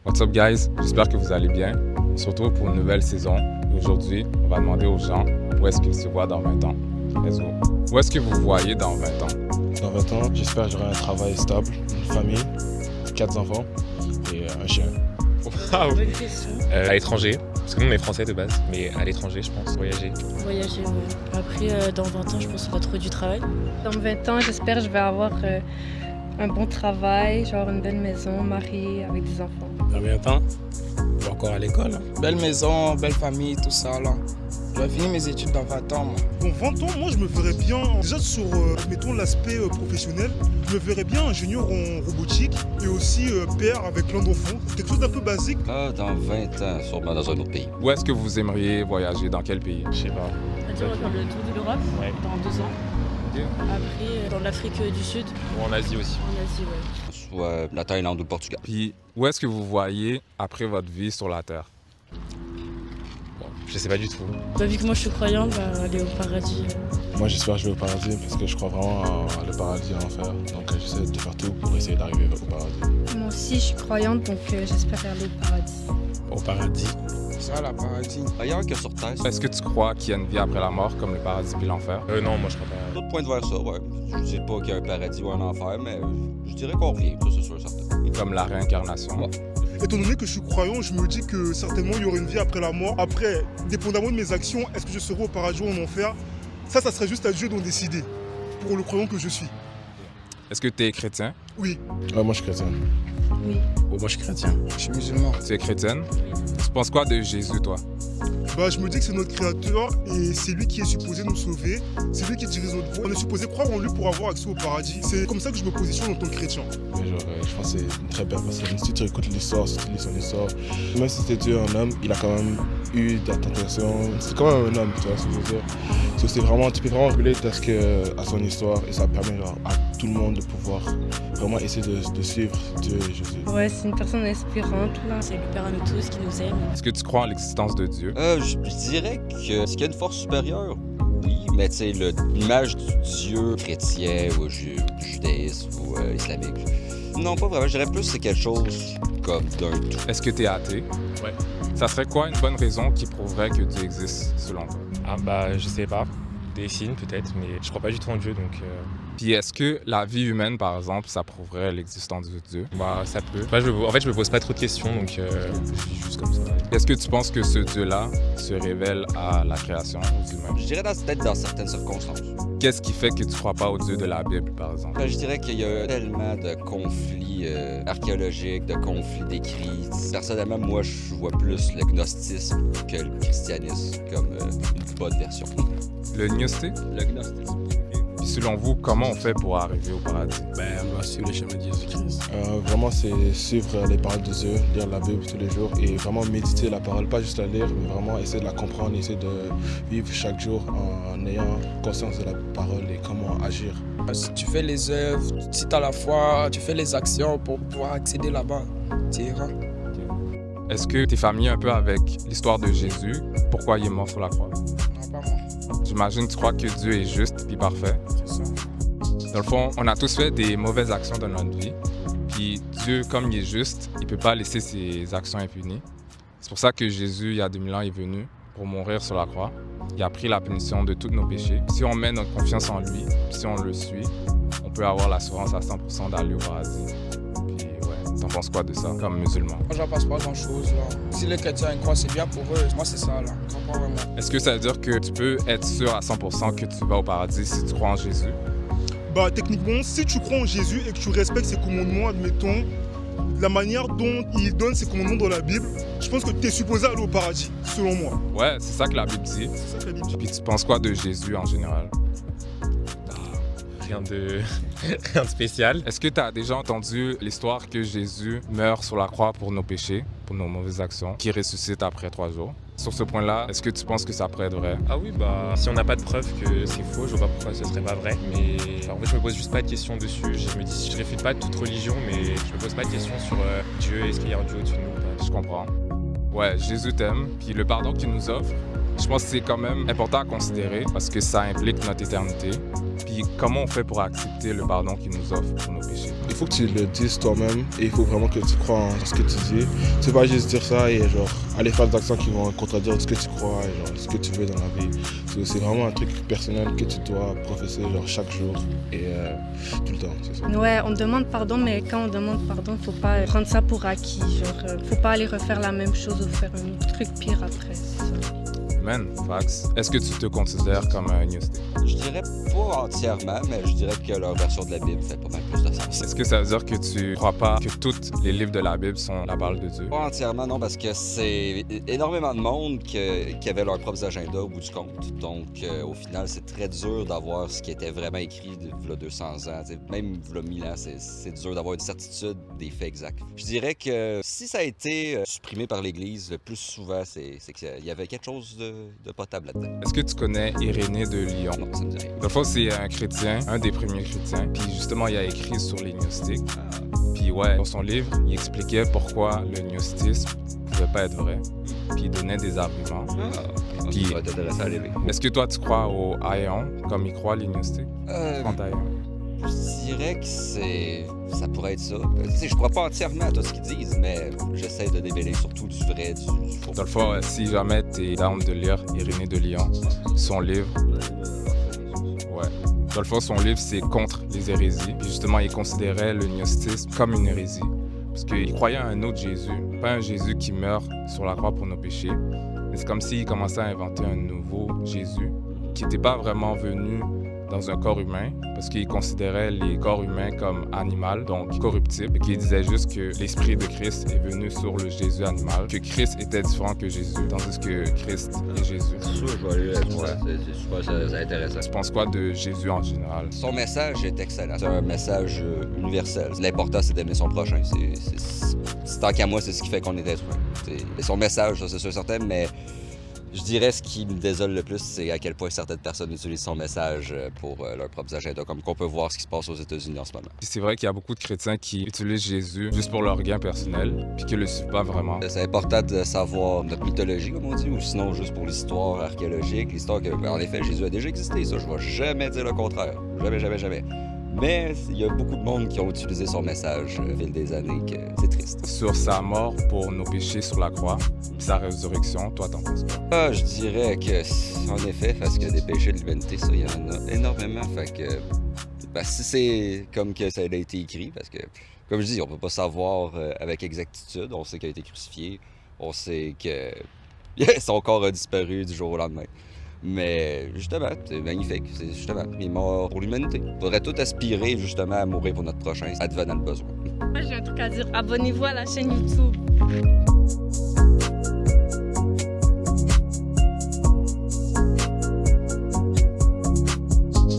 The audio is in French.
What's up guys? J'espère que vous allez bien. On se retrouve pour une nouvelle saison. Et aujourd'hui, on va demander aux gens où est-ce qu'ils se voient dans 20 ans. Let's go. Où est-ce que vous vous voyez dans 20 ans? Dans 20 ans, j'espère que j'aurai un travail stable, une famille, 4 enfants et un chien. Wow. Bonne question. À l'étranger, parce que nous on est français de base, mais à l'étranger je pense, voyager. Voyager, ouais. Après, dans 20 ans, je pense qu'on va trouver du travail. Dans 20 ans, j'espère que je vais avoir un bon travail, genre une belle maison, mariée, avec des enfants. Dans 20 ans, je vais encore à l'école. Belle maison, belle famille, tout ça là. Je vais finir mes études dans 20 ans. Moi. Dans 20 ans, moi je me verrais bien, déjà sur mettons l'aspect professionnel, je me verrais bien ingénieur en robotique et aussi père avec plein d'enfants. Quelque chose d'un peu basique. Là, dans 20 ans, sûrement dans un autre pays. Où est-ce que vous aimeriez voyager? Dans quel pays? Je sais pas. C'est-à-dire, on va faire le tour de l'Europe Ouais. dans 2 ans. Ok. Après, dans l'Afrique du Sud, Ou en Asie aussi. en Asie, ouais. Soit la Thaïlande ou le Portugal. Puis où est-ce que vous voyez après votre vie sur la Terre? Bon, je sais pas du tout. Vu que moi je suis croyante, aller au paradis. Moi, j'espère que je vais au paradis parce que je crois vraiment à le paradis et l'enfer. Donc, j'essaie de faire tout pour essayer d'arriver au paradis. Moi aussi, je suis croyante, donc j'espère aller au paradis. Au paradis. Ça, la paradis. Ailleurs que sur Terre, Est-ce que tu crois qu'il y a une vie après la mort, comme le paradis puis l'enfer? Non, moi je crois pas. d'autres points de vers ça, ouais. Je dis pas qu'il y a un paradis ou un enfer, mais je dirais qu'on revient, ça c'est sûr, certain. Comme la réincarnation? Ouais. Étant donné que je suis croyant, je me dis que certainement il y aurait une vie après la mort. Après, dépendamment de mes actions, est-ce que je serai au paradis ou en enfer? Ça serait juste à Dieu d'en décider, pour le croyant que je suis. Est-ce que tu es chrétien? Oui. Ouais, moi, je suis chrétien. Oui. Oh, moi je suis chrétien. Je suis musulman. Tu es chrétienne? Tu penses quoi de Jésus, toi? Je me dis que c'est notre créateur et c'est lui qui est supposé nous sauver. C'est lui qui dirige notre voie. On est supposé croire en lui pour avoir accès au paradis. C'est comme ça que je me positionne en tant que chrétien. Mais genre, je pense que c'est une très belle personne. Si tu écoutes l'histoire, si tu lis son histoire, même si c'était Dieu un homme, il a quand même eu de la tentation. C'est quand même un homme, tu vois ce que je veux dire. So, tu peux vraiment relate à son histoire et ça permet genre, à tout le monde de pouvoir vraiment essayer de suivre Dieu et Jésus. Ouais, c'est une personne inspirante, là. C'est le Père à nous tous qui nous aime. Est-ce que tu crois en l'existence de Dieu? Je dirais que est-ce qu'il y a une force supérieure? Oui, mais tu sais, l'image du Dieu chrétien ou judaïsme ou islamique, non, pas vraiment. Je dirais plus que c'est quelque chose comme d'un tout. Est-ce que tu es athée? Ouais. Ça serait quoi une bonne raison qui prouverait que Dieu existe, selon toi? Ah bah je sais pas. Des signes peut-être, mais je crois pas du tout en Dieu donc. Puis est-ce que la vie humaine, par exemple, ça prouverait l'existence de Dieu? Bah ça peut. En fait je me pose pas trop de questions donc je vis juste comme ça. Est-ce que tu penses que ce Dieu-là se révèle à la création, aux humains? Je dirais peut-être dans certaines circonstances. Qu'est-ce qui fait que tu crois pas au Dieu de la Bible, par exemple? Je dirais qu'il y a tellement de conflits archéologiques, de conflits décrits. Personnellement, moi, je vois plus le gnosticisme que le christianisme comme une bonne version. Le gnostic? Le gnosticisme. Puis selon vous, comment on fait pour arriver au paradis? On doit suivre le chemin de Jésus-Christ. Vraiment, c'est suivre les paroles de Dieu, lire la Bible tous les jours et vraiment méditer la parole, pas juste la lire, mais vraiment essayer de la comprendre, essayer de vivre chaque jour en ayant conscience de la parole et comment agir. Si tu fais les œuvres, si tu as la foi, tu fais les actions pour pouvoir accéder là-bas, tu iras. Est-ce que tu es familier un peu avec l'histoire de Jésus? Pourquoi il est mort sur la croix? Non, pas moi. J'imagine que tu crois que Dieu est juste et parfait. C'est ça. Dans le fond, on a tous fait des mauvaises actions dans notre vie. Puis Dieu, comme il est juste, il ne peut pas laisser ses actions impunies. C'est pour ça que Jésus, il y a 2000 ans, est venu pour mourir sur la croix. Il a pris la punition de tous nos péchés. Si on met notre confiance en lui, si on le suit, on peut avoir l'assurance à 100% d'aller au paradis. Puis ouais, t'en penses quoi de ça, comme musulman? Moi, j'en pense pas grand-chose là. Si les chrétiens y croient, c'est bien pour eux. Moi, c'est ça là. Je crois pas vraiment. Est-ce que ça veut dire que tu peux être sûr à 100% que tu vas au paradis si tu crois en Jésus? Techniquement, si tu crois en Jésus et que tu respectes ses commandements, admettons, la manière dont il donne ses commandements dans la Bible, je pense que tu es supposé aller au paradis, selon moi. Ouais, c'est ça que la Bible dit. C'est ça que la Bible dit. Puis tu penses quoi de Jésus en général? Rien de rien de spécial. Est-ce que tu as déjà entendu l'histoire que Jésus meurt sur la croix pour nos péchés, pour nos mauvaises actions, qui ressuscite après 3 jours? Sur ce point-là, est-ce que tu penses que ça pourrait être vrai? Ah oui bah si on n'a pas de preuve que c'est faux, je vois pas pourquoi ce serait pas vrai. Mais en fait je me pose juste pas de questions dessus. Je me dis je réfute pas toute religion mais je me pose pas de questions sur Dieu, est-ce qu'il y a un Dieu au-dessus de nous ou pas. Je comprends. Ouais, Jésus t'aime, puis le pardon qu'il nous offre, je pense que c'est quand même important à considérer parce que ça implique notre éternité. Puis Puis comment on fait pour accepter le pardon qu'il nous offre pour nos péchés? Il faut que tu le dises toi-même et il faut vraiment que tu crois en ce que tu dis. Tu peux pas juste dire ça et genre aller faire des actions qui vont contredire ce que tu crois et genre ce que tu veux dans la vie. C'est vraiment un truc personnel que tu dois professer genre chaque jour et tout le temps, c'est ça. Ouais, on demande pardon, mais quand on demande pardon, faut pas prendre ça pour acquis. Genre, faut pas aller refaire la même chose ou faire un autre truc pire après, c'est ça. Man, Fax, est-ce que tu te considères comme un gnostique? Je dirais pas entièrement, mais je dirais que leur version de la Bible fait pas mal plus de sens. Est-ce que ça veut dire que tu crois pas que tous les livres de la Bible sont la parole de Dieu? Pas entièrement, non, parce que c'est énormément de monde qui avait leurs propres agendas au bout du compte. Donc, au final, c'est très dur d'avoir ce qui était vraiment écrit il y a 200 ans. T'sais, même il y a 1000 ans, c'est dur d'avoir une certitude des faits exacts. Je dirais que si ça a été supprimé par l'Église, le plus souvent, c'est qu'il y avait quelque chose de potable là-dedans. Est-ce que tu connais Irénée de Lyon? Non, ça me dit rien. Dans le fond, c'est un chrétien, un des premiers chrétiens. Puis justement, il a écrit sur les gnostiques. Puis ouais, dans son livre, il expliquait pourquoi le gnostisme pouvait pas être vrai. Puis il donnait des arguments. Puis, ça va être intéressant à lire. est-ce que toi, tu crois au Aion, comme ils croient les gnostiques? Je dirais que ça pourrait être ça. Tu sais, je crois pas entièrement à tout ce qu'ils disent, mais j'essaie de démêler surtout du vrai du faux. Dans le fond, si jamais t'es down de lire Irénée de Lyon, son livre, ouais. Dans le fond, son livre, c'est contre les hérésies. Puis justement, il considérait le gnostisme comme une hérésie. Parce qu'il croyait à un autre Jésus. Pas un Jésus qui meurt sur la croix pour nos péchés. Mais c'est comme s'il commençait à inventer un nouveau Jésus qui n'était pas vraiment venu dans un corps humain, parce qu'il considérait les corps humains comme animal, donc corruptibles, et qu'il disait juste que l'Esprit de Christ est venu sur le Jésus animal, que Christ était différent que Jésus, tandis que Christ est Jésus. C'est sûr, je vais aller c'est super c'est intéressant. Tu penses quoi de Jésus en général? Son message est excellent. C'est un message universel. L'important, c'est d'aimer son prochain. Tant qu'à moi, c'est ce qui fait qu'on est être humain. Son message, ça, c'est sûr certain, mais je dirais ce qui me désole le plus, c'est à quel point certaines personnes utilisent son message pour leurs propres agendas, comme qu'on peut voir ce qui se passe aux États-Unis en ce moment. Puis c'est vrai qu'il y a beaucoup de chrétiens qui utilisent Jésus juste pour leur gain personnel, puis qui le suivent pas vraiment. C'est important de savoir notre mythologie, comme on dit, ou sinon juste pour l'histoire archéologique, l'histoire que, en effet, Jésus a déjà existé. Ça, je vais jamais dire le contraire. Jamais, jamais, jamais. Mais il y a beaucoup de monde qui ont utilisé son message au fil des années, que c'est triste. Sur sa mort pour nos péchés sur la croix, puis sa résurrection, toi, t'en penses quoi? Je dirais que, en effet, parce que des péchés de l'humanité, ça, il y en a énormément. Fait que, si c'est comme que ça a été écrit, parce que, comme je dis, on peut pas savoir avec exactitude. On sait qu'il a été crucifié. On sait que son corps a disparu du jour au lendemain. Mais justement, c'est magnifique. C'est justement, il est mort pour l'humanité. Il faudrait tout aspirer justement à mourir pour notre prochain, advenant le besoin. Moi, j'ai un truc à dire. Abonnez-vous à la chaîne YouTube.